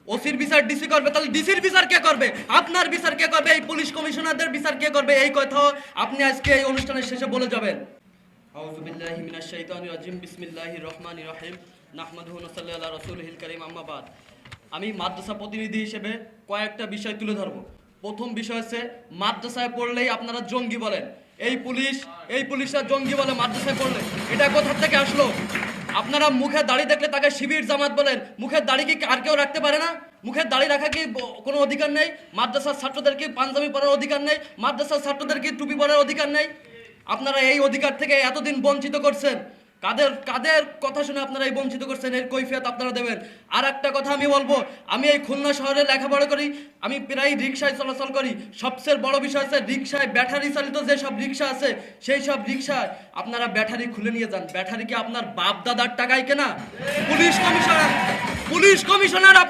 ওসির বিচার ডিসি করবে, তাহলে ডিসির বিচার কে করবে? আপনার বিচার কে করবে? এই পুলিশ কমিশনারদের বিচার কে করবে? এই কথা আপনি আজকে এই অনুষ্ঠানের শেষে বলে যাবেন। আউযু বিল্লাহি মিনাশ শাইতানির রাজিম, বিসমিল্লাহির রহমানির রহিম, নাহমাদুহু ওয়া নাসাল্লি আলা রাসূলিহিল কারীম, আম্মা বাদ। আমি মাদ্রাসা প্রতিনিধি হিসেবে কয়েকটা বিষয় তুলে ধরব। প্রথম বিষয় হচ্ছে, মাদ্রাসায় পড়লেই আপনারা জঙ্গি বলেন। এই পুলিশরা জঙ্গি বলে মাদ্রাসায় পড়লে। এটা কোথা থেকে আসলো? আপনারা মুখে দাড়ি দেখলে তাকে শিবির জামাত বলেন। মুখের দাড়ি কি আর কেউ রাখতে পারে না? মুখের দাড়ি রাখা কি কোনো অধিকার নেই? মাদ্রাসার ছাত্রদের কি পাঞ্জাবি পরার অধিকার নেই? মাদ্রাসার ছাত্রদের কি টুপি পরার অধিকার নেই? আপনারা এই অধিকার থেকে এতদিন বঞ্চিত করছেন। কাদের কথা শুনে আপনারা এই বঞ্চিত করছেন, এর কৈফিয়ত আপনারা দেবেন। আর একটা কথা আমি বলবো, আমি এই খুলনা শহরে লেখাপড়া করি, আমি প্রায় রিক্সায় চলাচল করি। সবচেয়ে বড় বিষয় হচ্ছে, রিক্সায় ব্যাটারি চালিত যেসব রিক্সা আছে, সেই সব রিক্সায় আপনারা ব্যাটারি খুলে নিয়ে যান। ব্যাটারি কি আপনার বাপ দাদার টাকায় কেনা? Police commissioner